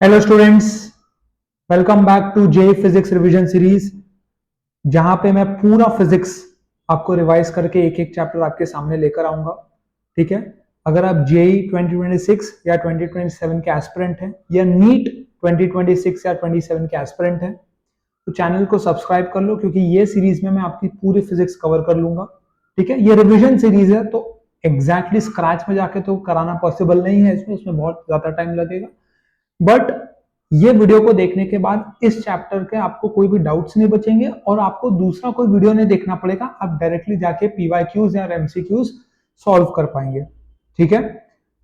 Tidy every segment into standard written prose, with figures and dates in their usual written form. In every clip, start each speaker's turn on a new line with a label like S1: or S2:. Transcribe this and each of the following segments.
S1: Hello students, welcome back to J physics revision series, जहां पे मैं पूरा फिजिक्स आपको रिवाइज करके एक एक चैप्टर आपके सामने लेकर आऊंगा। ठीक है। अगर आप जेई 2026 या 2027 के एस्पिरेंट हैं या नीट 2026 या 27 के एस्पिरेंट हैं तो चैनल को सब्सक्राइब कर लो, क्योंकि ये सीरीज में मैं आपकी पूरी फिजिक्स कवर कर लूंगा। ठीक है। ये रिवीजन सीरीज है तो एग्जैक्टली स्क्रैच में जाके तो कराना पॉसिबल नहीं है, इसमें बहुत ज्यादा टाइम लगेगा। बट ये वीडियो को देखने के बाद इस चैप्टर के आपको कोई भी डाउट्स नहीं बचेंगे और आपको दूसरा कोई वीडियो नहीं देखना पड़ेगा। आप डायरेक्टली जाके पीवाईक्यूज या एमसीक्यूज सॉल्व कर पाएंगे। ठीक है।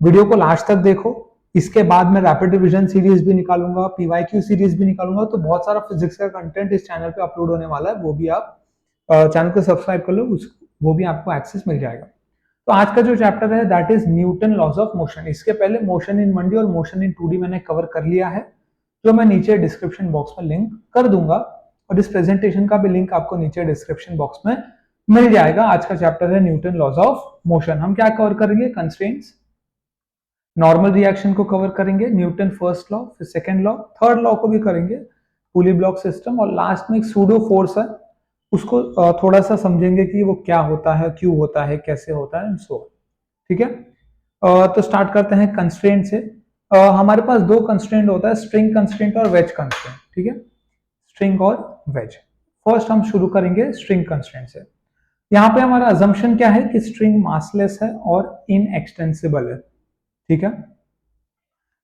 S1: वीडियो को लास्ट तक देखो। इसके बाद मैं रैपिड रिवीजन सीरीज भी निकालूंगा, पीवाईक्यू सीरीज भी निकालूंगा, तो बहुत सारा फिजिक्स का कंटेंट इस चैनल पे अपलोड होने वाला है। वो भी आप चैनल को सब्सक्राइब कर लो, वो भी आपको एक्सेस मिल जाएगा। तो आज का जो चैप्टर है that is Newton's laws of motion. इसके पहले मोशन इन 1D और मोशन इन 2D मैंने कवर कर लिया है, जो मैं नीचे डिस्क्रिप्शन बॉक्स में लिंक कर दूंगा, और इस प्रेजेंटेशन का भी लिंक आपको नीचे डिस्क्रिप्शन बॉक्स में मिल जाएगा। आज का चैप्टर है न्यूटन लॉज ऑफ मोशन। हम क्या कवर करेंगे? कंस्ट्रेंट्स, नॉर्मल रिएक्शन को कवर करेंगे, न्यूटन फर्स्ट लॉ, फिर सेकंड लॉ, थर्ड लॉ को भी करेंगे, पुली ब्लॉक सिस्टम, और लास्ट में एक सूडो फोर्स है, उसको थोड़ा सा समझेंगे कि वो क्या होता है, क्यों होता है, कैसे होता है, सो। ठीक है। तो स्टार्ट करते हैं कंस्ट्रेंट से। हमारे पास दो कंस्ट्रेंट होता है, स्ट्रिंग कंस्ट्रेंट और वेज कंस्ट्रेंट। ठीक है। स्ट्रिंग और वेज। फर्स्ट हम शुरू करेंगे स्ट्रिंग कंस्ट्रेंट से। यहाँ पे हमारा अजम्पशन क्या है कि स्ट्रिंग मासलेस है और इनएक्सटेंसिबल है। ठीक है।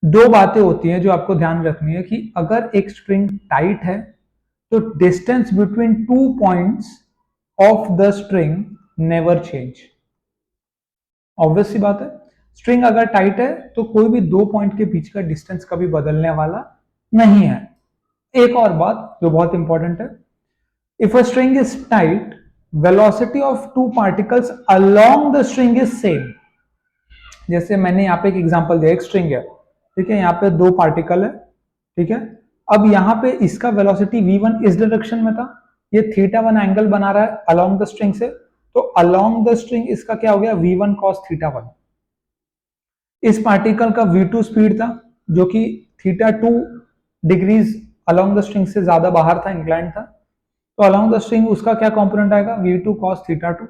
S1: दो बातें होती हैं जो आपको ध्यान रखनी है कि अगर एक स्ट्रिंग टाइट है तो distance between two points of the string never change. Obvious सी बात है, स्ट्रिंग अगर टाइट है तो कोई भी दो पॉइंट के बीच का डिस्टेंस कभी बदलने वाला नहीं है। एक और बात जो बहुत इंपॉर्टेंट है, if a string is tight, velocity of two particles along the string is same. जैसे मैंने यहाँ पे एक एग्जांपल दिया, एक स्ट्रिंग है, ठीक है, यहाँ पे दो पार्टिकल है, ठीक है। अब यहाँ पे इसका वेलोसिटी v1 इस डायरेक्शन में था, ये θ1 एंगल बना रहा है अलोंग द स्ट्रिंग से, तो अलोंग द स्ट्रिंग इसका क्या हो गया? v1 cos θ1। इस पार्टिकल का v2 स्पीड था, जो कि θ2 डिग्रीज अलोंग द स्ट्रिंग से ज्यादा बाहर था, इंक्लाइन था, तो अलोंग द स्ट्रिंग उसका क्या कंपोनेंट आएगा? v2 cos θ2।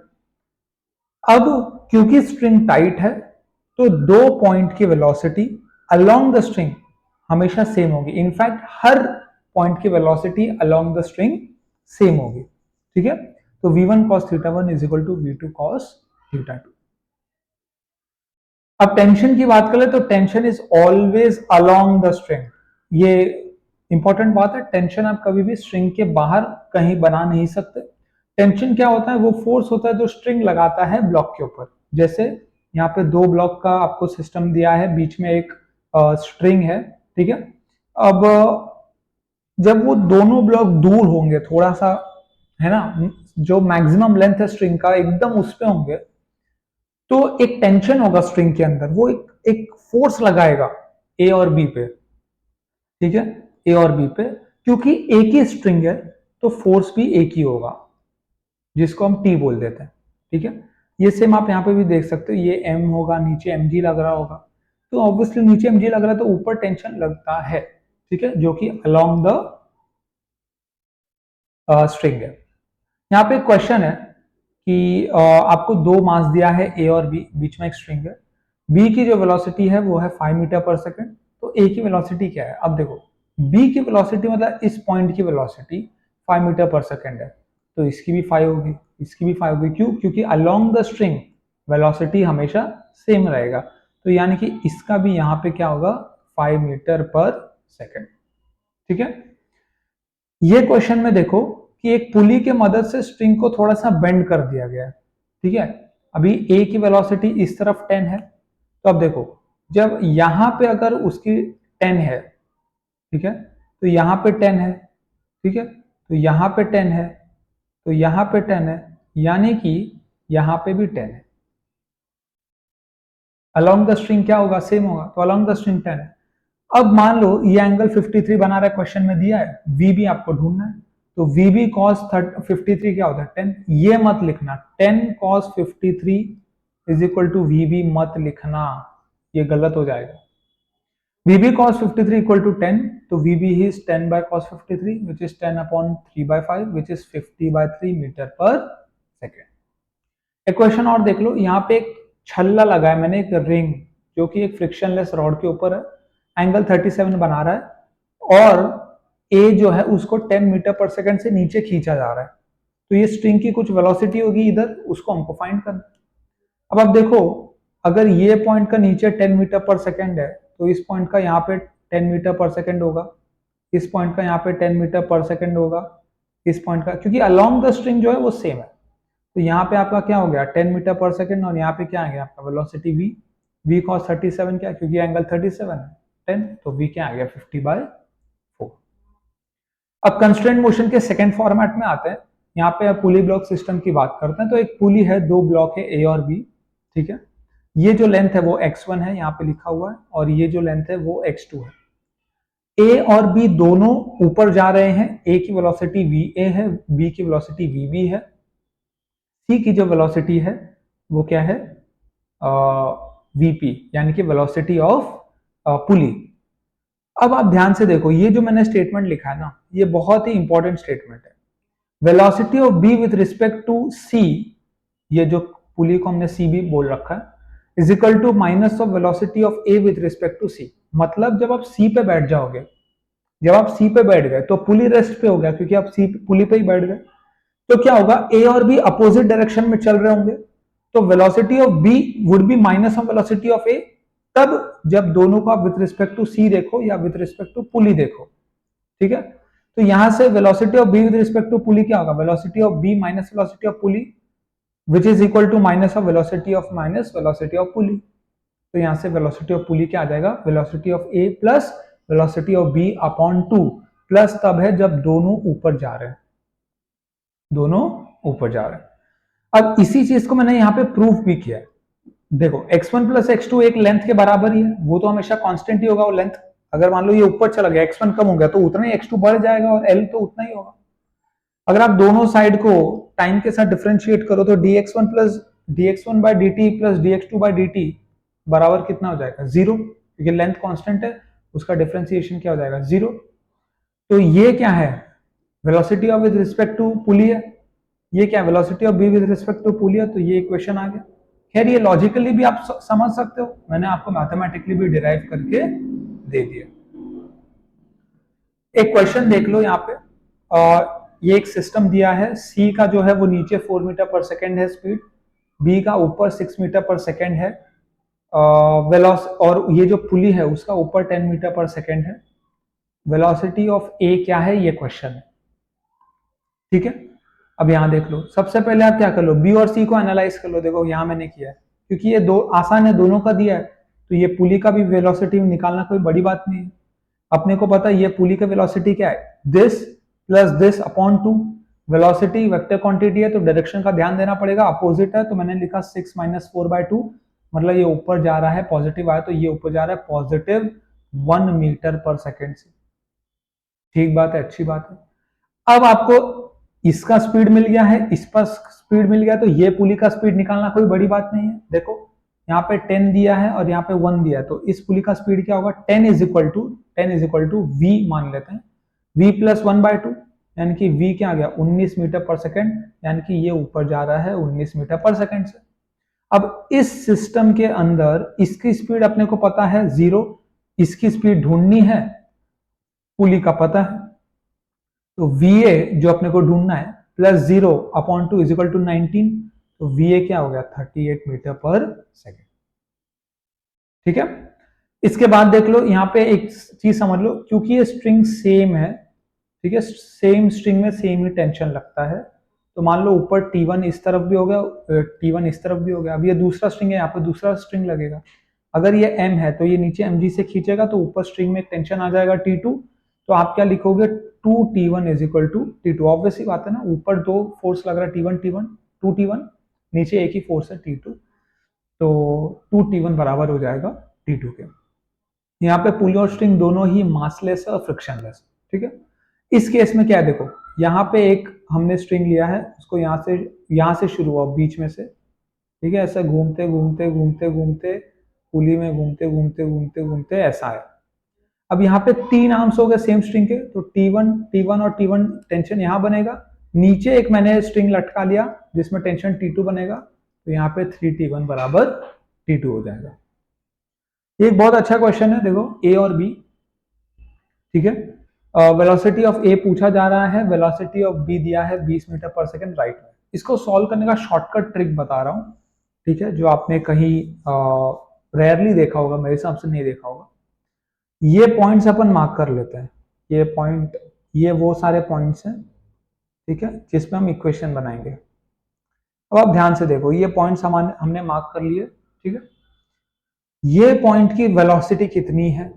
S1: अब क्योंकि स्ट्रिंग टाइट है तो दो पॉइंट की वेलोसिटी अलोंग द स्ट्रिंग हमेशा सेम होगी। इनफैक्ट हर पॉइंट की velocity along the string same होगी। ठीक है। तो v1 cos θ1 is equal to v2 cos θ2। अब टेंशन की बात करें तो tension is always along the string. ये इंपॉर्टेंट बात है, टेंशन आप कभी भी स्ट्रिंग के बाहर कहीं बना नहीं सकते। टेंशन क्या होता है? वो फोर्स होता है जो स्ट्रिंग लगाता है ब्लॉक के ऊपर। जैसे यहाँ पे दो ब्लॉक का आपको सिस्टम दिया है, बीच में एक स्ट्रिंग है, ठीक है। अब जब वो दोनों ब्लॉक दूर होंगे थोड़ा सा, है ना, जो मैक्सिमम लेंथ है स्ट्रिंग का एकदम उस पे होंगे, तो एक टेंशन होगा स्ट्रिंग के अंदर, वो एक फोर्स लगाएगा ए और बी पे। ठीक है। ए और बी पे, क्योंकि एक ही स्ट्रिंग है तो फोर्स भी एक ही होगा, जिसको हम टी बोल देते हैं। ठीक है। ये सेम आप यहाँ पे भी देख सकते हो, ये एम होगा, नीचे एम जी लग रहा होगा, तो ऑब्वियसली नीचे एम जी लग रहा है तो ऊपर टेंशन लगता है। ठीक है, जो कि अलोंग द स्ट्रिंग है। यहाँ पे क्वेश्चन है कि आपको दो मास दिया है ए और बी, बीच में एक स्ट्रिंग है, बी की जो वेलोसिटी है वो है 5 मीटर पर सेकंड, तो ए की वेलोसिटी क्या है? अब देखो, बी की वेलोसिटी मतलब इस पॉइंट की वेलोसिटी 5 मीटर पर सेकंड है, तो इसकी भी 5 होगी, इसकी भी 5 होगी। क्यों? क्योंकि अलोंग द स्ट्रिंग वेलोसिटी हमेशा सेम रहेगा, तो यानी कि इसका भी यहाँ पे क्या होगा? 5 मीटर पर सेकंड। ठीक है। ये क्वेश्चन में देखो कि एक पुली के मदद से स्ट्रिंग को थोड़ा सा बेंड कर दिया गया है। ठीक है। अभी ए की वेलोसिटी इस तरफ 10 है, तो अब देखो, जब यहां पे अगर उसकी 10 है, ठीक है, तो यहां पे 10 है, ठीक है, तो यहां पे 10 है, तो यहां पे 10 है, यानी कि यहां पे भी 10 है। अलोंग द स्ट्रिंग क्या होगा? सेम होगा, तो अलोंग द स्ट्रिंग 10 है। अब मान लो ये एंगल 53 बना रहा है, क्वेश्चन में दिया है, वी भी आपको ढूंढना है, तो वी बी कॉस 53 क्या होता है? 10। ये मत लिखना 10 cos 53 is equal to V B, मत लिखना, ये गलत हो जाएगा। VB cos 53 equal to 10, तो VB is 10 by cos 53 which is 10 upon 3 by 5 which is 50 by 3 metre पर सेकेंड। एक क्वेश्चन और देख लो, यहाँ पे एक छल्ला लगा है मैंने, एक रिंग जो कि एक फ्रिक्शनलेस रॉड के ऊपर है, एंगल 37 बना रहा है और ए जो है उसको 10 मीटर पर सेकेंड से नीचे खींचा जा रहा है, तो ये स्ट्रिंग की कुछ वेलोसिटी होगी इधर, उसको हमको फाइंड करना। अब आप देखो, अगर ये पॉइंट का नीचे 10 मीटर पर सेकेंड है तो इस पॉइंट का यहाँ पे 10 मीटर पर सेकेंड होगा, इस पॉइंट का यहाँ पे 10 मीटर पर सेकेंड होगा, इस पॉइंट का, क्योंकि अलोंग द स्ट्रिंग जो है वो सेम है, तो यहाँ पे आपका क्या हो गया 10 मीटर पर सेकेंड, और यहाँ पे क्या आ गया आपका वेलोसिटी v, v cos 37 क्या, क्योंकि एंगल 37 है 10, तो v क्या आ गया 50/4। अब कंस्ट्रेंट मोशन के सेकेंड फॉर्मेट में आते हैं, यहाँ पे पुली ब्लॉक सिस्टम की बात करते हैं। तो एक पुली है, दो ब्लॉक है A और B, ठीक है, ये जो लेंथ है वो x1 है, यहाँ पे लिखा हुआ है, और ये जो लेंथ है वो x2 है। A और B दोनों ऊपर जा रहे हैं, A की वेलोसिटी va है, B की वेलोसिटी vb है, C की जो वेलोसिटी है वो क्या है vp, यानी कि वेलोसिटी ऑफ पुली। अब आप ध्यान से देखो, ये जो मैंने स्टेटमेंट लिखा है ना, ये बहुत ही इंपॉर्टेंट स्टेटमेंट है। Velocity of B with respect to C, ये जो पुली को हमने सी भी बोल रखा है, is equal to minus of velocity of A with respect to C. मतलब जब आप सी पे बैठ जाओगे, जब आप सी पे बैठ गए तो पुली रेस्ट पे हो गया, क्योंकि आप सी पुली पे ही बैठ गए, तो क्या होगा, ए और बी अपोजिट डायरेक्शन में चल रहे होंगे, तो velocity of B would be minus of velocity of A, तब जब दोनों का विथ रिस्पेक्ट टू सी देखो या विथ रिस्पेक्ट टू पुली देखो, ठीक है, तो यहां से velocity of B with respect to pulley क्या होगा, velocity of B minus velocity of pulley, which is equal to minus of velocity of minus velocity of pulley. तो यहां से वेलोसिटी ऑफ पुली क्या आ जाएगा, velocity of A plus velocity of B upon 2, plus तब है जब दोनों ऊपर जा रहे हैं, दोनों ऊपर जा रहे हैं। अब इसी चीज को मैंने यहाँ पे प्रूफ भी किया है। देखो x1 प्लस x2 एक लेंथ के बराबर ही है, वो तो हमेशा कांस्टेंट ही होगा वो लेंथ। अगर मान लो ये ऊपर चला गया, x1 कम हो गया, तो उतना ही x2 बढ़ जाएगा और l तो उतना ही होगा। अगर आप दोनों साइड को टाइम के साथ डिफरेंशिएट करो तो dx1 plus dx1 by dt plus dx2 by dt बराबर कितना हो जाएगा, जीरो, क्योंकि लेंथ कांस्टेंट है, उसका डिफरेंशिएशन क्या हो जाएगा, जीरो। तो ये क्या है, velocity of with respect to pulley है, ये क्या है, velocity of B with respect to pulley है, तो ये इक्वेशन आ गया। खैर ये लॉजिकली भी आप समझ सकते हो, मैंने आपको मैथमेटिकली भी डिराइव करके दे दिया। एक क्वेश्चन देख लो यहाँ पे, ये एक सिस्टम दिया है, सी का जो है वो नीचे 4 मीटर पर सेकेंड है स्पीड, बी का ऊपर 6 मीटर पर सेकेंड है वेलोस, और ये जो पुली है उसका ऊपर 10 मीटर पर सेकेंड है। वेलोसिटी ऑफ ए क्या है, ये क्वेश्चन है, ठीक है। अब यहां देख लो, सबसे पहले आप क्या कर लो, बी और सी को एनालाइज कर लो। देखो यहां मैंने किया है, क्योंकि ये दो आसान है, दोनों का दिया है, तो ये पुली का भी वेलोसिटी निकालना कोई बड़ी बात नहीं है। अपने को पता है ये पुली का वेलोसिटी क्या है, this plus this upon 2। Velocity vector quantity है तो डायरेक्शन का ध्यान देना पड़ेगा, अपोजिट है तो मैंने लिखा 6 माइनस 4/2, मतलब ये ऊपर जा रहा है, पॉजिटिव आया तो ये ऊपर जा रहा है पॉजिटिव 1 मीटर पर सेकेंड से। ठीक बात है, अच्छी बात है। अब आपको इसका स्पीड मिल गया है, इस पर स्पीड मिल गया, तो ये पुली का स्पीड निकालना कोई बड़ी बात नहीं है। देखो यहाँ पे 10 दिया है और यहाँ पे 1 दिया है, तो इस पुली का स्पीड क्या होगा, 10 इज इक्वल टू v मान लेते हैं, v प्लस 1/2, यानी कि v क्या आ गया 19 मीटर पर सेकेंड, यानी कि ये ऊपर जा रहा है 19 मीटर पर सेकेंड से। अब इस सिस्टम के अंदर इसकी स्पीड अपने को पता है 0, इसकी स्पीड ढूंढनी है, पुली का पता है, तो VA जो अपने को ढूंढना है plus 0 upon 2 is equal to 19, तो VA क्या हो गया 38 मीटर पर सेकेंड, ठीक है। इसके बाद देख लो, यहाँ पे एक चीज समझ लो, क्योंकि ये स्ट्रिंग सेम है, ठीक है, सेम स्ट्रिंग में सेम ही टेंशन लगता है, तो मान लो ऊपर T1 इस तरफ भी हो गया, T1 इस तरफ भी हो गया। अब ये दूसरा स्ट्रिंग है, यहाँ पे दूसरा स्ट्रिंग लगेगा, अगर ये M है तो ये नीचे mg से खींचेगा, तो ऊपर स्ट्रिंग में एक टेंशन आ जाएगा T2, तो आप क्या लिखोगे 2T1 is equal to T2। Obvious ही बात है ना, ऊपर दो फोर्स लग रहा है T1 2T1, नीचे एक ही फोर्स है T2, तो 2T1 बराबर हो जाएगा T2 के। यहाँ पे पुली और स्ट्रिंग दोनों ही मासलेस है और फ्रिक्शनलेस, ठीक है। इस केस में क्या है, देखो यहाँ पे एक हमने स्ट्रिंग लिया है, उसको यहाँ से शुरू हुआ बीच में से, ठीक है, ऐसा घूमते घूमते घूमते घूमते पुली में घूमते घूमते घूमते घूमते ऐसा है, अब यहाँ पे 3 आर्म्स हो गए सेम स्ट्रिंग के, तो T1 और T1 टेंशन यहाँ बनेगा, नीचे एक मैंने स्ट्रिंग लटका लिया जिसमें टेंशन T2 बनेगा, तो यहाँ पे 3T1 बराबर T2 हो जाएगा। ये एक बहुत अच्छा क्वेश्चन है, देखो ए और बी, ठीक है। वेलोसिटी ऑफ ए पूछा जा रहा है, वेलोसिटी ऑफ बी दिया है 20 मीटर पर सेकंड राइट में। इसको सॉल्व करने का शॉर्टकट ट्रिक बता रहा हूं, ठीक है, जो आपने कहीं रेयरली देखा होगा, मेरे हिसाब से नहीं देखा होगा। ये पॉइंट्स अपन मार्क कर लेते हैं, ये पॉइंट, ये वो सारे पॉइंट्स हैं, ठीक है, जिसमें हम इक्वेशन बनाएंगे। अब आप ध्यान से देखो, ये पॉइंट्स हमने मार्क कर लिए, ठीक है। ये पॉइंट की वेलोसिटी कितनी है?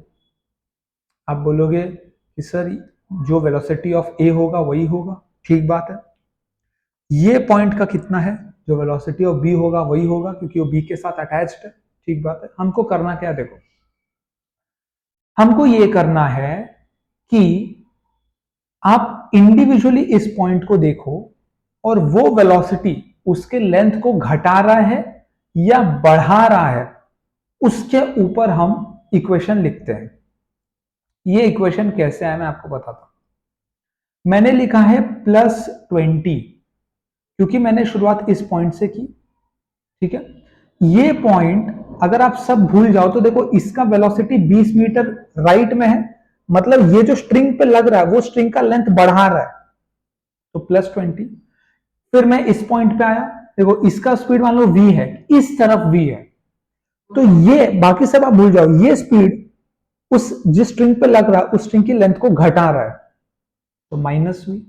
S1: आप बोलोगे कि सर जो वेलोसिटी ऑफ ए होगा वही होगा, ठीक बात है। ये पॉइंट का कितना है? जो वेलोसिटी ऑफ बी होगा वही होगा, क्योंकि वो बी के साथ अटैच्ड है, ठीक बात है। हमको करना क्या, देखो हमको ये करना है कि आप इंडिविजुअली इस पॉइंट को देखो और वो वेलोसिटी उसके लेंथ को घटा रहा है या बढ़ा रहा है, उसके ऊपर हम इक्वेशन लिखते हैं। ये इक्वेशन कैसे है मैं आपको बताता हूं। मैंने लिखा है +20, क्योंकि मैंने शुरुआत इस पॉइंट से की, ठीक है। ये पॉइंट अगर आप सब भूल जाओ तो देखो इसका वेलोसिटी 20 मीटर राइट में है, मतलब ये जो स्ट्रिंग पे लग रहा है वो स्ट्रिंग का लेंथ बढ़ा रहा है, तो +20। फिर मैं इस पॉइंट पे आया, देखो इसका स्पीड मान लो v है, इस तरफ v है, तो ये बाकी सब आप भूल जाओ, ये स्पीड उस जिस स्ट्रिंग पे लग रहा है उस स्ट्रिंग की लेंथ को घटा रहा है, तो -v।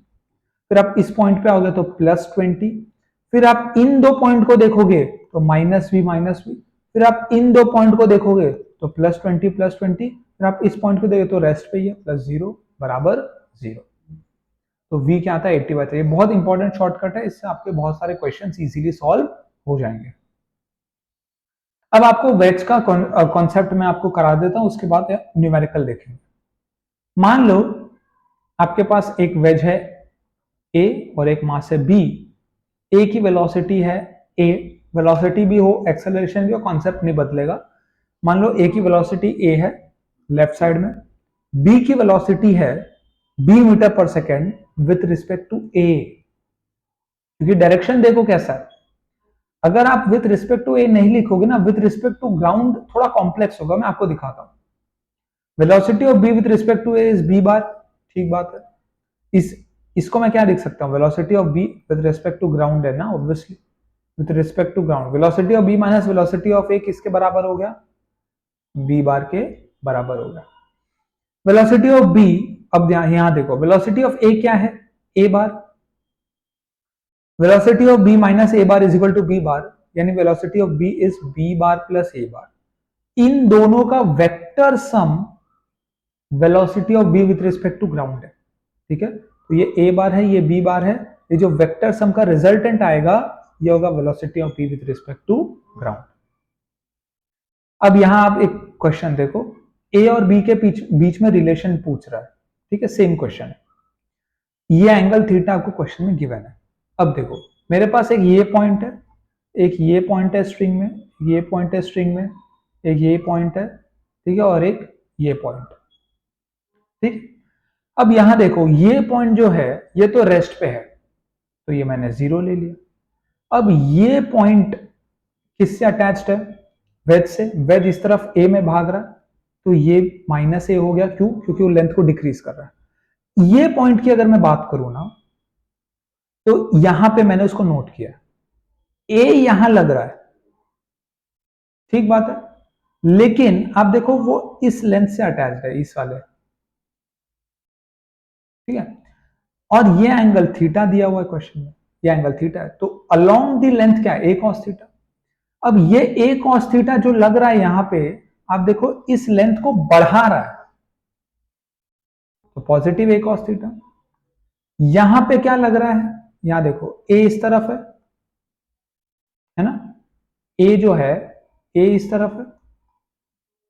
S1: फिर आप इस पॉइंट पे आओगे तो +20। फिर आप इन दो पॉइंट को देखोगे तो -v। फिर आप इन दो पॉइंट को देखोगे तो +20। फिर आप इस पॉइंट को देखोगे तो रेस्ट पे ही है, +0 बराबर 0। तो v क्या आता है 80/3। ये बहुत इंपॉर्टेंट शॉर्टकट है, इससे आपके बहुत सारे क्वेश्चन इजीली सॉल्व हो जाएंगे। अब आपको वेज का कॉन्सेप्ट मैं आपको करा देता हूं, उसके बाद न्यूमेरिकल देखेंगे। मान लो आपके पास एक वेज है ए और एक मास है बी। ए की वेलोसिटी है ए, वेलोसिटी भी हो एक्सेलरेशन भी हो, कॉन्सेप्ट नहीं बदलेगा। मान लो ए की वेलोसिटी ए है लेफ्ट साइड में, बी की वेलोसिटी है बी मीटर पर सेकेंड विथ रिस्पेक्ट टू ए, क्योंकि डायरेक्शन देखो कैसा है। अगर आप विथ रिस्पेक्ट टू ए नहीं लिखोगे ना, विथ रिस्पेक्ट टू ग्राउंड थोड़ा कॉम्प्लेक्स होगा, मैं आपको दिखाता हूं। Velocity of B with respect to A is B bar, ठीक बात है। इसको मैं क्या लिख सकता हूं, velocity of B with respect to ground है ना, obviously with respect to ground, velocity of B minus velocity of A किसके बराबर हो गया, बी बार के बराबर हो गया। वेलोसिटी ऑफ बी, अब यहां देखो वेलोसिटी ऑफ ए क्या है, A bar. Velocity of B minus A bar is equal to B bar, यानी velocity of B is B bar plus A bar. इन दोनों का vector sum velocity of B with respect to ground है, ठीक है। तो ये ए बार है, ये बी बार है, ये जो वेक्टर सम का रिजल्टेंट आएगा ये होगा velocity of B with respect to ground. अब यहां आप एक क्वेश्चन देखो, ए और बी के बीच में रिलेशन पूछ रहा है, ठीक है, सेम क्वेश्चन है। ये एंगल थीटा आपको क्वेश्चन में गिवन है। अब देखो मेरे पास एक ये पॉइंट है, एक ये पॉइंट है स्ट्रिंग में, ये पॉइंट है स्ट्रिंग में, एक ये पॉइंट है, ठीक है, और एक ये पॉइंट, ठीक। अब यहां देखो ये पॉइंट जो है ये तो रेस्ट पे है, तो ये मैंने 0 ले लिया। अब ये पॉइंट किससे अटैच्ड है, वेज से। वेज इस तरफ ए में भाग रहा है, तो ये -a हो गया, क्यों, क्योंकि वो लेंथ को डिक्रीज कर रहा है। ये पॉइंट की अगर मैं बात करूं ना, तो यहां पे मैंने उसको नोट किया, ए यहां लग रहा है, ठीक बात है, लेकिन आप देखो वो इस लेंथ से अटैच्ड है, इस वाले, ठीक है। और ये एंगल थीटा दिया हुआ है क्वेश्चन में, ये एंगल थीटा है, तो अलोंग द लेंथ क्या है, a cos थीटा। अब ये a cos थीटा जो लग रहा है यहां पे, आप देखो इस लेंथ को बढ़ा रहा है, तो पॉजिटिव a cos थीटा। यहां पे क्या लग रहा है, यहां देखो a इस तरफ है ना, a जो है a इस तरफ है,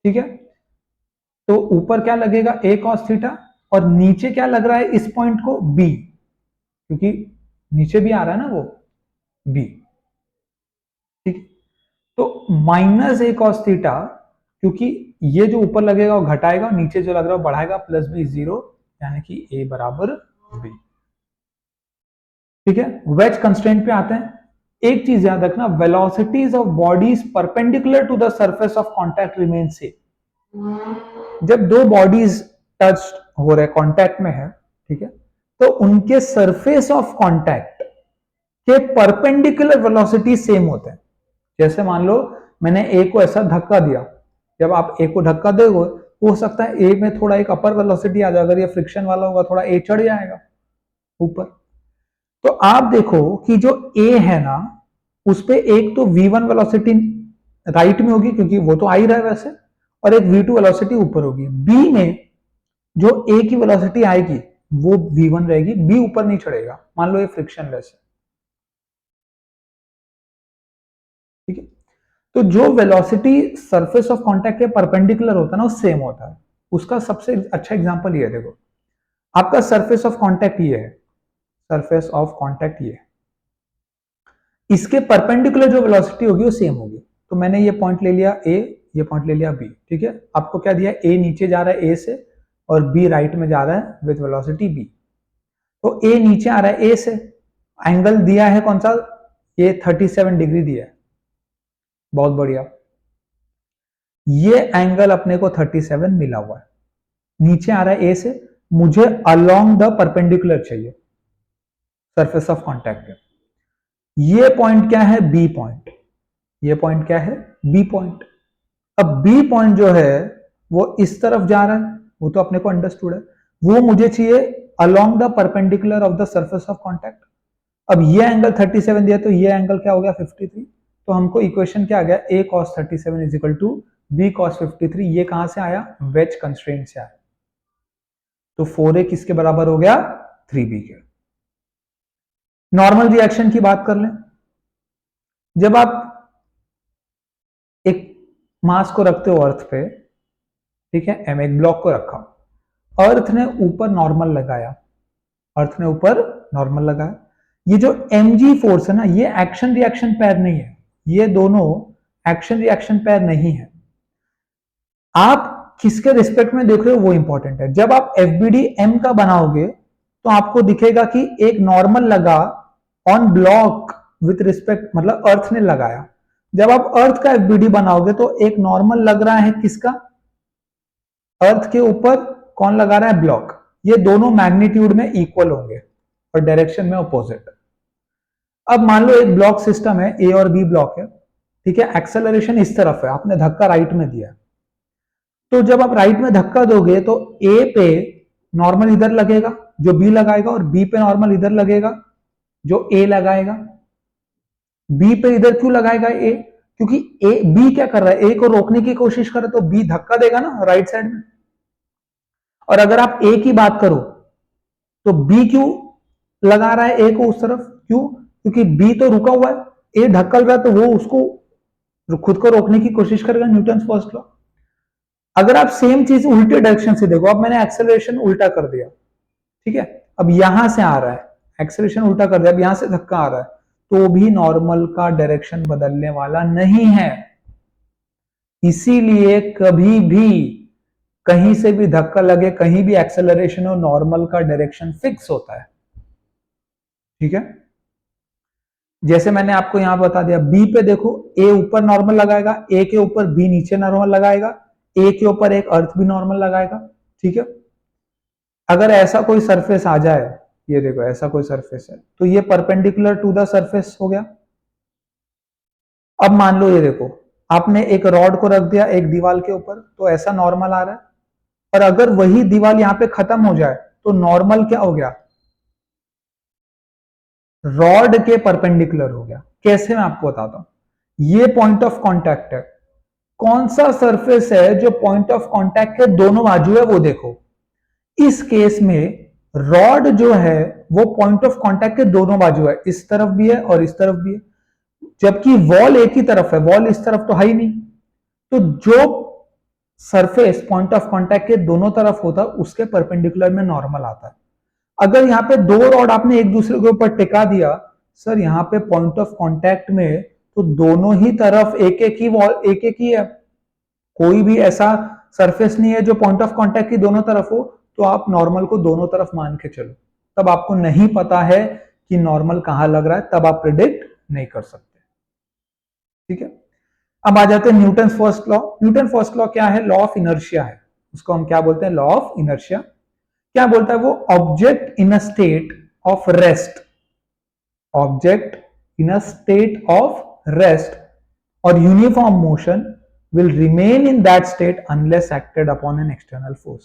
S1: ठीक है। तो ऊपर क्या लगेगा a cos थीटा, और नीचे क्या लग रहा है इस पॉइंट को b, क्योंकि नीचे भी आ रहा है ना वो b, ठीक। तो -a cos थीटा, क्योंकि ये जो ऊपर लगेगा वो घटाएगा और नीचे जो लग रहा है वो बढ़ाएगा, प्लस बी जीरो, यानी कि ए बराबर बी। ठीक है, वेज कंस्ट्रेंट पे आते हैं। एक चीज याद रखना, velocities of bodies perpendicular to the surface of contact remain same. जब दो बॉडीज टच हो रहे, कॉन्टैक्ट में है, ठीक है, तो उनके सरफेस ऑफ कॉन्टैक्ट के परपेंडिकुलर वेलोसिटी सेम होते हैं। जैसे मान लो मैंने ए को ऐसा धक्का दिया, जब आप ए को धक्का दोगे हो सकता है ए में थोड़ा एक अपर वेलोसिटी आ जाए, अगर ये फ्रिक्शन वाला होगा थोड़ा ए चढ़ जाएगा ऊपर। तो आप देखो कि जो ए है ना, उस पे एक तो v1 वेलोसिटी राइट में होगी क्योंकि वो तो आ ही रहा है वैसे, और एक v2 वेलोसिटी ऊपर होगी। बी में जो ए की वेलोसिटी आएगी वो v1 रहेगी, बी ऊपर नहीं चढ़ेगा, मान लो ये फ्रिक्शनलेस है। ठीक है, तो जो वेलोसिटी सरफेस ऑफ कॉन्टैक्ट के परपेंडिकुलर होता है ना, वो सेम होता है। उसका सबसे अच्छा एग्जांपल ये है, देखो आपका सरफेस ऑफ कॉन्टैक्ट ये है, सरफेस ऑफ कॉन्टैक्ट ये, इसके परपेंडिकुलर जो वेलोसिटी होगी वो सेम होगी। तो मैंने ये पॉइंट ले लिया ए, ये पॉइंट ले लिया बी। ठीक है, आपको क्या दिया, ए नीचे जा रहा है ए से और बी राइट में जा रहा है विद वेलोसिटी बी। तो ए नीचे आ रहा है ए से, एंगल दिया है कौन सा, ये 37 डिग्री दिया है, बहुत बढ़िया। ये एंगल अपने को 37 मिला हुआ है, नीचे आ रहा है ए से, मुझे अलोंग द परपेंडिकुलर चाहिए सरफेस ऑफ कॉन्टैक्ट। ये पॉइंट क्या है, बी पॉइंट। ये पॉइंट क्या है, बी पॉइंट। अब बी पॉइंट जो है वो इस तरफ जा रहा है, वो तो अपने को अंडरस्टूड है, वो मुझे चाहिए along the perpendicular of the surface of contact. अब ये एंगल 37 दिया तो ये एंगल क्या हो गया, 53। तो हमको इक्वेशन क्या आ गया, a cos 37 is equal to b cos 53। ये कहां से आया, वेज कंस्ट्रेंट से आया। तो 4a किसके बराबर हो गया, 3b के। नॉर्मल रिएक्शन की बात कर लें, जब आप एक मास को रखते हो अर्थ पे, ठीक है, m एक ब्लॉक को रखा, अर्थ ने ऊपर नॉर्मल लगाया, अर्थ ने ऊपर नॉर्मल लगाया। ये जो mg फोर्स है ना, ये एक्शन रिएक्शन पैर नहीं है, ये दोनों एक्शन रिएक्शन पैर नहीं है। आप किसके रिस्पेक्ट में देख रहे हो वो इंपॉर्टेंट है। जब आप एफबीडी m का बनाओगे तो आपको दिखेगा कि एक नॉर्मल लगा ऑन ब्लॉक विथ रिस्पेक्ट, मतलब अर्थ ने लगाया। जब आप अर्थ का एफबीडी बनाओगे तो एक नॉर्मल लग रहा है किसका, अर्थ के ऊपर, कौन लगा रहा है, ब्लॉक। ये दोनों मैग्नीट्यूड में इक्वल होंगे और डायरेक्शन में अपोजिट। अब मान लो एक ब्लॉक सिस्टम है, ए और बी ब्लॉक है, ठीक है, एक्सेलरेशन इस तरफ है, आपने धक्का राइट में दिया, तो जब आप राइट में धक्का दोगे तो ए पे नॉर्मल इधर लगेगा जो बी लगाएगा, और बी पे नॉर्मल इधर लगेगा जो ए लगाएगा। बी पे इधर क्यों लगाएगा ए, क्योंकि ए, बी क्या कर रहा है, ए को रोकने की कोशिश करे तो बी धक्का देगा ना राइट साइड में। और अगर आप ए की बात करो तो बी क्यों लगा रहा है ए को उस तरफ, क्यों, क्योंकि बी तो रुका हुआ है, ए धक्कल रहा है तो वो उसको खुद को रोकने की कोशिश करेगा, न्यूटन फर्स्ट लॉ। अगर आप सेम चीज उल्टे डायरेक्शन से देखो, अब मैंने एक्सेलरेशन उल्टा कर दिया, ठीक है, अब यहां से आ रहा है, एक्सेलरेशन उल्टा कर दिया, अब यहां से धक्का आ रहा है, तो भी नॉर्मल का डायरेक्शन बदलने वाला नहीं है। इसीलिए कभी भी कहीं से भी धक्का लगे, कहीं भी एक्सेलरेशन हो, नॉर्मल का डायरेक्शन फिक्स होता है। ठीक है, जैसे मैंने आपको यहां बता दिया, बी पे देखो, ए ऊपर नॉर्मल लगाएगा, ए के ऊपर बी नीचे नॉर्मल लगाएगा, ए के ऊपर एक अर्थ भी नॉर्मल लगाएगा। ठीक है, अगर ऐसा कोई सरफेस आ जाए, ये देखो ऐसा कोई सरफेस है, तो ये परपेंडिकुलर टू द सरफेस हो गया। अब मान लो ये देखो, आपने एक रॉड को रख दिया एक दीवार के ऊपर, तो ऐसा नॉर्मल आ रहा है, और अगर वही दीवार यहां पे खत्म हो जाए तो नॉर्मल क्या हो गया, रॉड के परपेंडिकुलर हो गया। कैसे, मैं आपको बताता हूं। ये पॉइंट ऑफ कांटेक्ट है, कौन सा सरफेस है जो पॉइंट ऑफ कांटेक्ट के दोनों बाजू है, वो देखो। इस केस में रॉड जो है वो पॉइंट ऑफ कांटेक्ट के दोनों बाजू है, इस तरफ भी है और इस तरफ भी है, जबकि वॉल एक ही तरफ है, वॉल इस तरफ तो है ही नहीं। तो जो सरफेस पॉइंट ऑफ कांटेक्ट के दोनों तरफ होता है उसके परपेंडिकुलर में नॉर्मल आता है। अगर यहाँ पे दो रॉड आपने एक दूसरे के ऊपर टिका दिया, सर यहाँ पे पॉइंट ऑफ कांटेक्ट में तो दोनों ही तरफ एक एक ही वॉल, एक एक ही है, कोई भी ऐसा सरफेस नहीं है जो पॉइंट ऑफ कांटेक्ट की दोनों तरफ हो, तो आप नॉर्मल को दोनों तरफ मान के चलो। तब आपको नहीं पता है कि नॉर्मल कहां लग रहा है, तब आप प्रिडिक्ट नहीं कर सकते। ठीक है, अब आ जाते हैं Newton first law. Newton first law क्या है? लॉ ऑफ इनर्शिया है। उसको हम क्या बोलते हैं? Law of inertia. क्या बोलता है वो? Object in a state of rest, object in a state of rest और uniform motion will remain in that state unless acted upon an external force।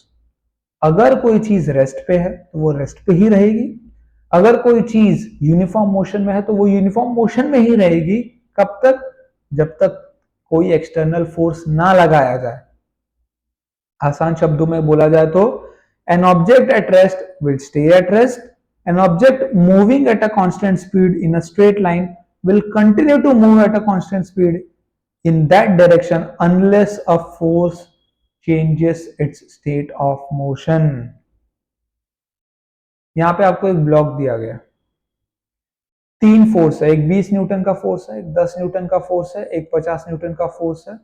S1: अगर कोई चीज रेस्ट पे है तो वो रेस्ट पे ही रहेगी, अगर कोई चीज यूनिफॉर्म मोशन में है तो वो यूनिफॉर्म मोशन में ही रहेगी। कब तक? जब तक कोई एक्सटर्नल फोर्स ना लगाया जाए। आसान शब्दों में बोला जाए तो an object at rest will stay at rest, an object moving at a constant speed in a straight line will continue to move at a constant speed in that direction unless a force changes its state of motion। यहां पे आपको एक block दिया गया, तीन force है, एक 20 Newton का फोर्स है, एक 10 न्यूटन का फोर्स है, एक 50 न्यूटन का फोर्स है।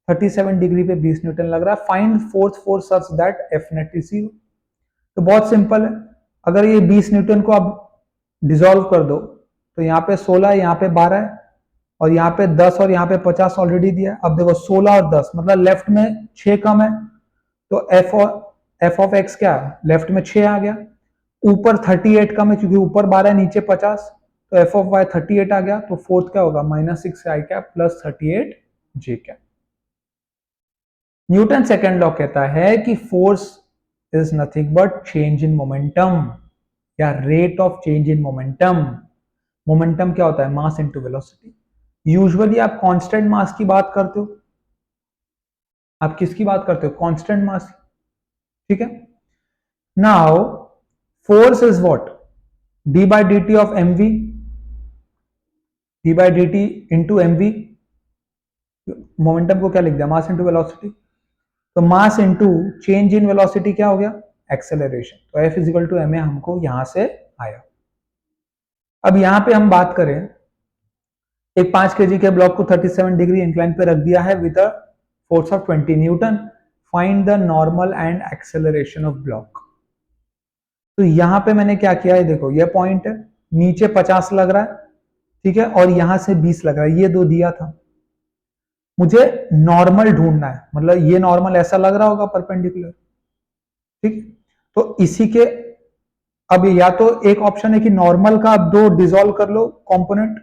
S1: 37 डिग्री पे 20 न्यूटन लग रहा है। Find fourth force such that F net is 0। तो बहुत सिंपल है, अगर ये 20 न्यूटन को आप डिसॉल्व कर दो तो यहाँ पे 16, यहाँ पे 12 है और यहाँ पे 10 और यहाँ पे 50 ऑलरेडी दिया है। अब देखो 16 और 10 मतलब लेफ्ट में 6 कम है, तो एफ ऑफ एक्स क्या है? लेफ्ट में 6 आ गया। ऊपर 38 कम है क्योंकि ऊपर 12 नीचे 50, तो एफ ऑफ वाई 38 आ गया। तो फोर्थ क्या होगा? -6 I cap plus 38 J cap. Newton second law कहता है कि force is nothing but change in momentum या rate of change in momentum. Momentum क्या होता है? Mass into velocity. यूजुअली आप कांस्टेंट मास की बात करते हो, आप किसकी बात करते हो? Constant mass. ठीक है, now force is what? D by D T of M V, D by D T into M we. Momentum को क्या लिख दिया? Mass into velocity. तो mass into change in velocity क्या हो गया? एक्सेलरेशन। तो F is equal to M A हमको यहां से आया। अब यहां पे हम बात करें, एक 5 केजी के ब्लॉक को 37 डिग्री इंक्लाइन पे रख दिया है with a force of 20 Newton. Find the normal and acceleration of block. तो यहां पे मैंने क्या किया है? देखो ये पॉइंट है, नीचे 50 लग रहा है, ठीक है, और यहां से 20 लग रहा है, ये दो दिया था। मुझे नॉर्मल ढूंढना है, मतलब ये नॉर्मल ऐसा लग रहा होगा परपेंडिकुलर, ठीक। तो इसी के अब या तो एक ऑप्शन है कि नॉर्मल का आप दो डिसॉल्व कर लो कंपोनेंट,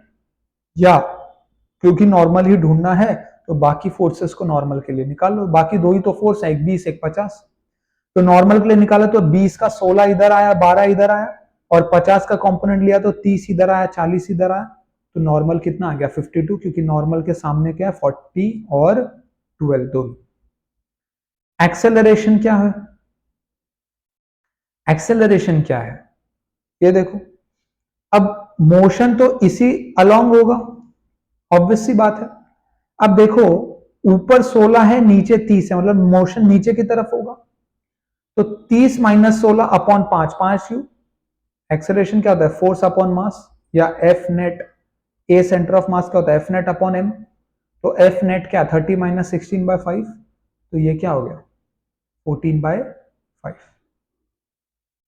S1: या क्योंकि नॉर्मल ही ढूंढना है तो बाकी फोर्सेस को नॉर्मल के लिए निकाल लो। बाकी दो ही तो फोर्स है, एक 20 एक 50। तो नॉर्मल के लिए निकाला तो 20 का 16 इधर आया, 12 इधर आया, और 50 का कंपोनेंट लिया तो 30 इधर आया, 40 इधर आया। तो नॉर्मल कितना आ गया? 52, क्योंकि नॉर्मल के सामने क्या है? 40 और 12 दोनों। एक्सेलरेशन क्या है? एक्सेलरेशन क्या है ये देखो। अब मोशन तो इसी अलोंग होगा, ऑब्वियस सी बात है। अब देखो ऊपर 16 है, नीचे 30 है, मतलब मोशन नीचे की तरफ होगा। तो 30 माइनस 16 अपॉन 5, 5 यू। एक्सेलरेशन क्या होता है? फोर्स अपॉन मास, या F net, a centre of mass क्या होता है? F net upon M. तो एफ नेट क्या? 30 माइनस 16/5, तो ये क्या हो गया? 14/5।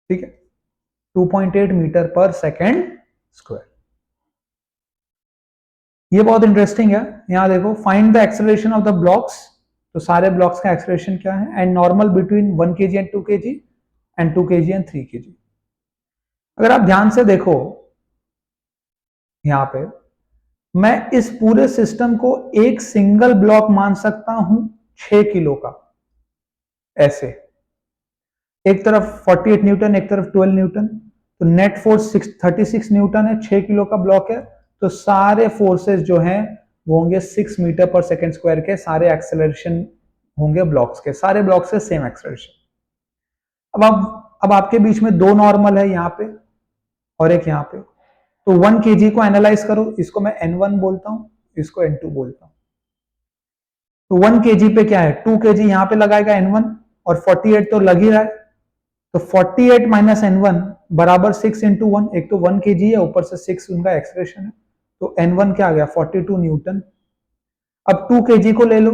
S1: ठीक है, 2.8 मीटर पर सेकेंड स्क्वायर। ये बहुत इंटरेस्टिंग है। यहां देखो, find the acceleration of the blocks. तो सारे ब्लॉक्स का एक्सेलरेशन क्या है? And normal between 1 kg and 2 kg and 2 kg and 3 kg। अगर आप ध्यान से देखो यहां पे, मैं इस पूरे सिस्टम को एक सिंगल ब्लॉक मान सकता हूं 6 किलो का। ऐसे एक तरफ 48 न्यूटन, एक तरफ 12 न्यूटन, तो नेट फोर्स 36 न्यूटन है, 6 किलो का ब्लॉक है। तो सारे फोर्सेस जो हैं वो होंगे 6 मीटर पर सेकेंड स्क्वायर के। सारे एक्सेलरेशन होंगे ब्लॉक्स के, सारे ब्लॉक्स के सेम एक्सेलरेशन। अब आपके बीच में दो नॉर्मल है, यहां पे और एक यहां पे। तो 1 kg को एनालाइज करो, इसको मैं N1 बोलता हूं, इसको N2 बोलता हूं। तो 1 kg पे क्या है? 2 kg यहां पे लगाएगा N1, और 48 तो लग ही रहा है। तो 48 माइनस N1 बराबर 6 इंटू 1। एक तो 1 kg है, ऊपर से 6 उनका एक्सप्रेशन है, तो N1 क्या आ गया? 42 न्यूटन। अब 2 kg को ले लो,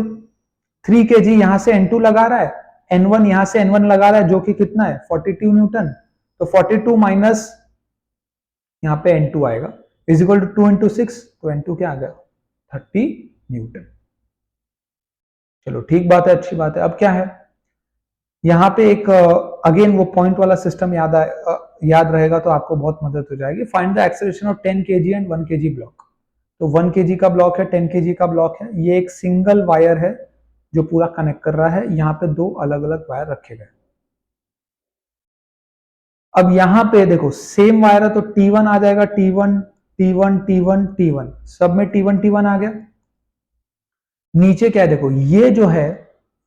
S1: 3 kg यहां से N2 लगा रहा है, N1 यहां से N1 लगा रहा है, जो कि कितना है 42 न्यूटन। तो 42 माइनस यहाँ पे N2 आएगा इज इक्वल टू 2 इंटू 6, तो N2 क्या आ गया 30 न्यूटन। चलो ठीक बात है, अच्छी बात है। अब क्या है यहाँ पे एक अगेन वो पॉइंट वाला सिस्टम याद रहेगा तो आपको बहुत मदद हो जाएगी। Find the acceleration of 10 kg and 1 kg block. तो 1 kg का ब्लॉक है, 10 kg का ब्लॉक है, ये एक सिंगल वायर है जो पूरा कनेक्ट कर रहा है, यहाँ पे दो अलग अलग वायर रखे गए। अब यहां पे देखो सेम वायर है तो T1 आ जाएगा, T1 T1 T1 T1, सब में T1 T1 आ गया। नीचे क्या है देखो, ये जो है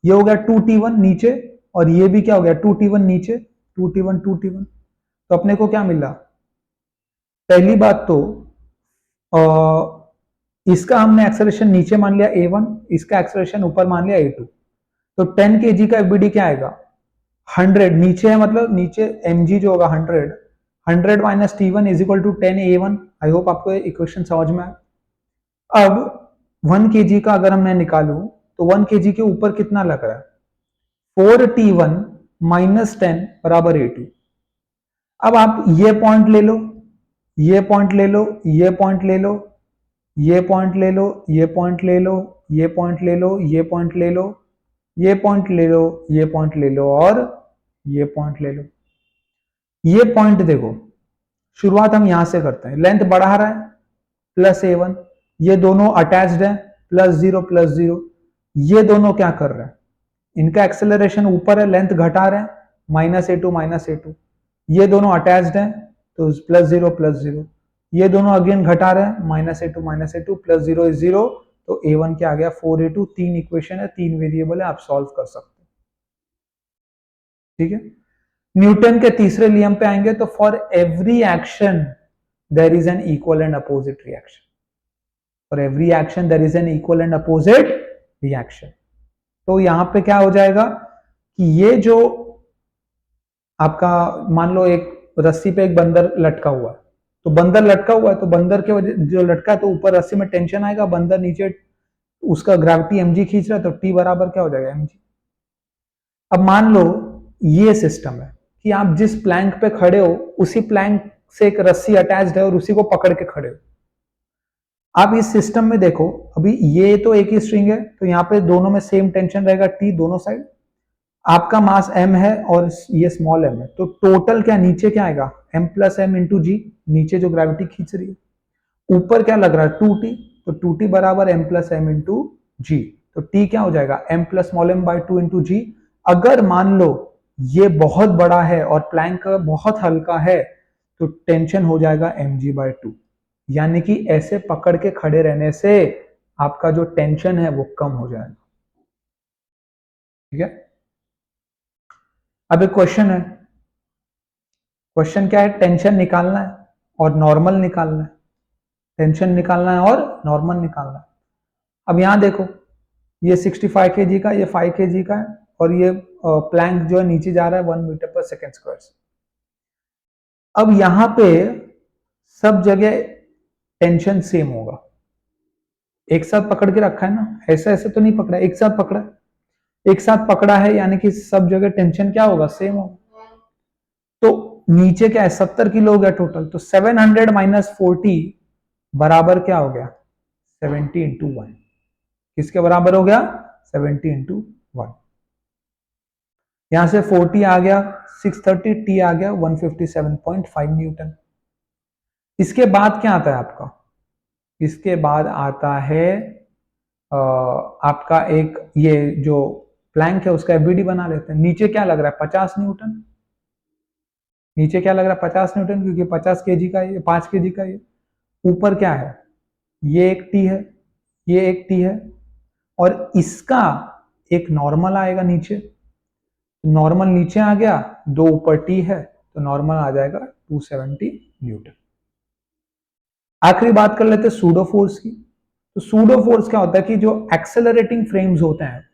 S1: ये हो गया 2T1 नीचे, और ये भी क्या हो गया 2T1 नीचे, 2T1 2T1। तो अपने को क्या मिला, पहली बात तो इसका हमने एक्सेलरेशन नीचे मान लिया A1, इसका एक्सेलरेशन ऊपर मान लिया A2। तो 10 kg का एफबीडी क्या आएगा 100, नीचे है मतलब नीचे mg जो होगा 100, 100 minus T1 is equal to 10 A1। I hope आपको इक्वेशन समझ में आए। अब 1 kg का अगर मैं निकालूं तो 1 kg के ऊपर कितना लग रहा है 4T1 माइनस 10 बराबर A2। अब आप ये पॉइंट ले लो, ये पॉइंट ले लो, ये पॉइंट ले लो, ये पॉइंट ले लो, ये पॉइंट ले लो, ये पॉइंट ले लो, ये पॉइंट ले लो, ये पॉइंट ले लो, ये पॉइंट ले लो, और ये पॉइंट ले लो। ये पॉइंट देखो, शुरुआत हम यहां से करते हैं, लेंथ बढ़ा रहा है प्लस A1, ये दोनों अटैच्ड है प्लस जीरो, ये दोनों क्या कर रहे हैं, इनका एक्सेलरेशन ऊपर है, लेंथ घटा रहे हैं माइनस A2, ये दोनों अटैच्ड हैं तो प्लस जीरो, ये दोनों अगेन घटा रहे हैं minus A2 plus zero is zero. तो A1 क्या आ गया 4A2। तीन इक्वेशन है, तीन वेरिएबल है, आप सॉल्व कर सकते हैं। ठीक है, न्यूटन के तीसरे नियम पे आएंगे तो for every action there is an equal and opposite reaction, for every action there is an equal and opposite reaction. तो यहां पे क्या हो जाएगा कि ये जो आपका मान लो एक रस्सी पे एक बंदर लटका हुआ है, तो बंदर लटका हुआ है तो बंदर के वजह जो लटका है तो ऊपर रस्सी में टेंशन आएगा, बंदर नीचे उसका ग्रेविटी mg खींच रहा है, तो t बराबर क्या हो जाएगा mg। अब मान लो ये सिस्टम है कि आप जिस प्लैंक पे खड़े हो उसी प्लैंक से एक रस्सी अटैच्ड है और उसी को पकड़ के खड़े हो। आप इस सिस्टम में देखो, अभी ये तो एक ही स्ट्रिंग है तो यहाँ पे दोनों में सेम टेंशन रहेगा t दोनों साइड, आपका मास m है और ये स्मॉल m है, तो टोटल क्या नीचे क्या आएगा m प्लस एम इंटू जी, नीचे जो ग्रेविटी खींच रही है, ऊपर क्या लग रहा है 2t, तो 2t बराबर m plus M into G, तो t क्या हो जाएगा m plus small m by 2 into G. अगर मान लो ये बहुत बड़ा है और प्लैंक बहुत हल्का है तो टेंशन हो जाएगा mg बाई 2, यानी कि ऐसे पकड़ के खड़े रहने से आपका जो टेंशन है वो कम हो जाएगा। ठीक है, अब एक क्वेश्चन है, क्वेश्चन क्या है, टेंशन निकालना है और नॉर्मल निकालना है, टेंशन निकालना है और नॉर्मल निकालना है। अब यहां देखो ये 65 kg का, ये 5 kg का है, और ये प्लैंक जो है नीचे जा रहा है 1 मीटर पर सेकेंड स्क्वायर से। अब यहां पे सब जगह टेंशन सेम होगा, एक साथ पकड़ के रखा है ना, ऐसे ऐसे तो नहीं पकड़ा, एक साथ पकड़ा, एक साथ पकड़ा है, यानी कि सब जगह टेंशन क्या होगा सेम होगा। तो नीचे क्या है 70 किलो हो गया टोटल, तो 700 माइनस 40 बराबर क्या हो गया 70 इंटू 1, किसके बराबर हो गया 70 इंटू 1। यहां से 40 आ गया 630, टी आ गया 157.5 न्यूटन। इसके बाद क्या आता है आपका, इसके बाद आता है आपका एक ये जो प्लैंक है उसका एफबीडी बना लेते हैं। नीचे क्या लग रहा है 50 न्यूटन, नीचे क्या लग रहा है 50 न्यूटन, क्योंकि 50 केजी का ये 5 केजी का ये। ऊपर क्या है, ये एक टी है, ये एक टी है, और इसका एक नॉर्मल आएगा नीचे, नॉर्मल नीचे आ गया, दो ऊपर टी है तो नॉर्मल आ जाएगा 270 न्यूटन। आखिरी बात कर लेते हैं सूडो फोर्स की। तो सूडो फोर्स क्या होता है कि जो एक्सेलरेटिंग फ्रेम्स होते हैं,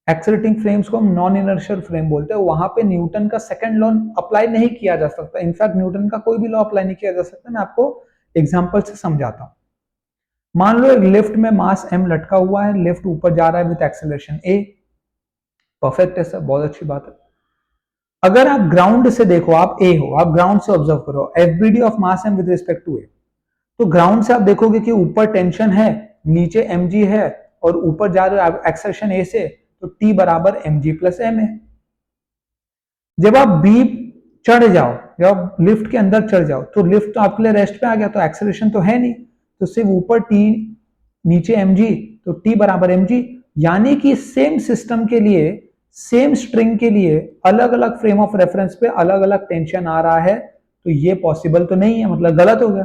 S1: एक्सेलरेटिंग फ्रेम्स को हम नॉन इनर्शियल फ्रेम बोलते हैं, वहां पे न्यूटन का सेकंड लॉ अप्लाई नहीं किया जा सकता, इनफैक्ट न्यूटन का कोई भी लॉ अप्लाई नहीं किया जा सकता। मैं आपको एग्जांपल से समझाता हूं। मान लो एक लिफ्ट में मास m लटका हुआ है, लिफ्ट ऊपर जा रहा है विद एक्सेलरेशन a। परफेक्ट है सर, बहुत अच्छी बात है। अगर आप ग्राउंड से देखो, आप a हो, आप ग्राउंड से ऑब्जर्व करो FBD of mass m with respect to a, तो ग्राउंड से आप देखोगे कि ऊपर टेंशन है, नीचे mg है, और ऊपर जा रहा है एक्सेलरेशन a से, तो t बराबर mg प्लस m है। जब आप बी चढ़ जाओ, जब लिफ्ट के अंदर चढ़ जाओ, तो लिफ्ट तो आपके लिए रेस्ट पे आ गया, तो एक्सेलरेशन तो है नहीं, तो सिर्फ ऊपर टी नीचे mg, तो t बराबर mg। यानी कि सेम सिस्टम के लिए, सेम स्ट्रिंग के लिए अलग अलग फ्रेम ऑफ रेफरेंस पे अलग अलग टेंशन आ रहा है, तो ये पॉसिबल तो नहीं है, मतलब गलत हो गया।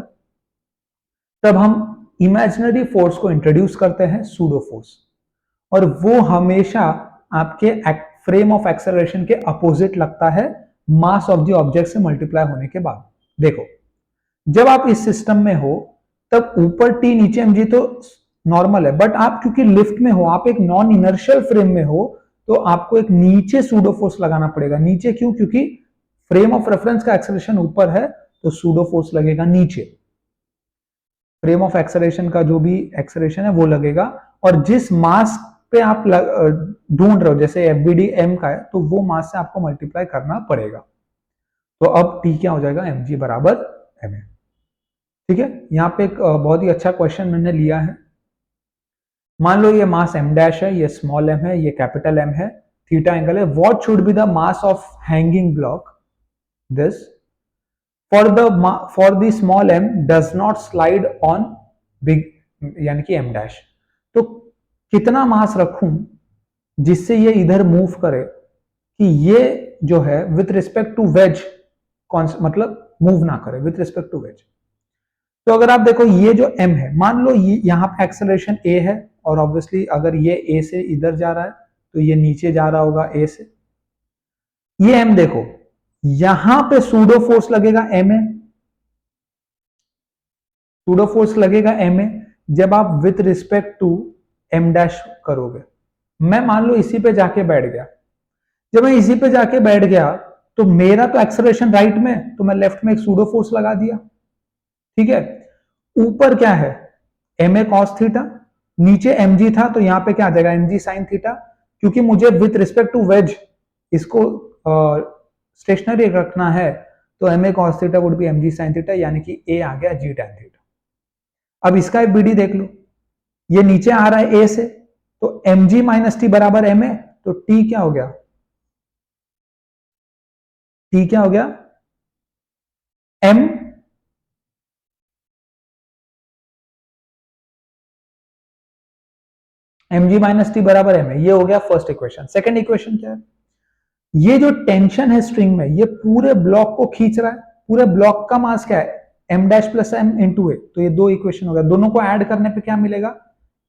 S1: तब हम इमेजिनरी फोर्स को इंट्रोड्यूस करते हैं, सूडो फोर्स, और वो हमेशा आपके फ्रेम ऑफ एक्सेलरेशन के अपोजिट लगता है मास ऑफ द ऑब्जेक्ट से मल्टीप्लाई होने के बाद। देखो, जब आप इस सिस्टम में हो तब ऊपर टी नीचे mg तो नॉर्मल है, बट आप क्योंकि लिफ्ट में हो, आप एक नॉन इनर्शियल फ्रेम में हो, तो आपको एक नीचे सूडो फोर्स लगाना पड़ेगा। नीचे क्यों? क्योंकि फ्रेम ऑफ रेफरेंस का एक्सेलरेशन ऊपर है, तो सूडो फोर्स लगेगा नीचे। फ्रेम ऑफ एक्सेलरेशन का जो भी एक्सेलरेशन है वो लगेगा, और जिस मास पे आप ढूंढ रहे हो, जैसे एफबीडी m का है, तो वो मास से आपको मल्टीप्लाई करना पड़ेगा। तो अब t क्या हो जाएगा? mg बराबर ma। ठीक है, यहाँ पे एक बहुत ही अच्छा क्वेश्चन मैंने लिया है। मान लो ये मास m डैश है, ये स्मॉल m है, ये कैपिटल M है, थीटा एंगल है। What should be the mass of hanging block this for the small m does not slide on big, यानी कि m डैश। तो कितना मास रखूं जिससे ये इधर मूव करे कि ये जो है विथ रिस्पेक्ट टू वेज, मतलब मूव ना करे विथ रिस्पेक्ट टू वेज। तो अगर आप देखो, ये जो m है, मान लो ये यहां पे एक्सेलरेशन a है, और ऑब्वियसली अगर ये a से इधर जा रहा है, तो ये नीचे जा रहा होगा a से। ये m देखो, यहां पे सूडो फोर्स लगेगा ma, सूडो फोर्स लगेगा ma जब आप with respect to m dash करोगे। मैं मान लो इसी पे जाके बैठ गया, जब मैं इसी पे जाके बैठ गया, तो मेरा तो एक्सेलरेशन राइट में, तो मैं लेफ्ट में एक सूडो फोर्स लगा दिया। ठीक है, ऊपर क्या है? एम ए कॉस थीटा, नीचे एम जी था, तो यहां पे क्या आ जाएगा? M G sine theta. क्योंकि मुझे विथ रिस्पेक्ट टू वेज इसको स्टेशनरी रखना है, तो M A cos theta would be M G sine theta, यानी कि ए आ गया जी टैन थीटा। अब इसका एक बीडी देख लो, ये नीचे आ रहा है ए से, तो एम जी माइनस टी बराबर एम ए, तो टी क्या हो गया? टी क्या हो गया? एम mg माइनस टी बराबर m है। ये हो गया फर्स्ट इक्वेशन। सेकंड इक्वेशन क्या है? ये जो टेंशन है स्ट्रिंग में, ये पूरे ब्लॉक को खींच रहा है। पूरे ब्लॉक का मास क्या है? m dash plus m into A. तो ये दो इक्वेशन हो गया, दोनों को ऐड करने पे क्या मिलेगा?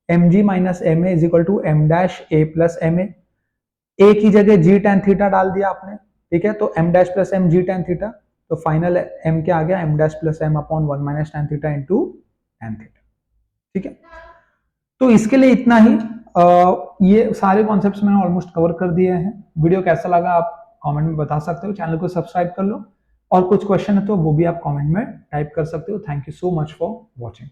S1: mg minus M A is equal to m dash a plus m A की जगह g tan थीटा डाल दिया आपने। ठीक है, तो m dash plus m g tan theta, तो फाइनल m क्या आ गया? m dash plus m upon 1 minus tan theta into tan theta. ठीक है, तो इसके लिए इतना ही। ये सारे कॉन्सेप्ट्स मैंने ऑलमोस्ट कवर कर दिए हैं। वीडियो कैसा लगा आप कमेंट में बता सकते हो। चैनल को सब्सक्राइब कर लो, और कुछ क्वेश्चन है तो वो भी आप कमेंट में टाइप कर सकते हो। Thank you so much for watching.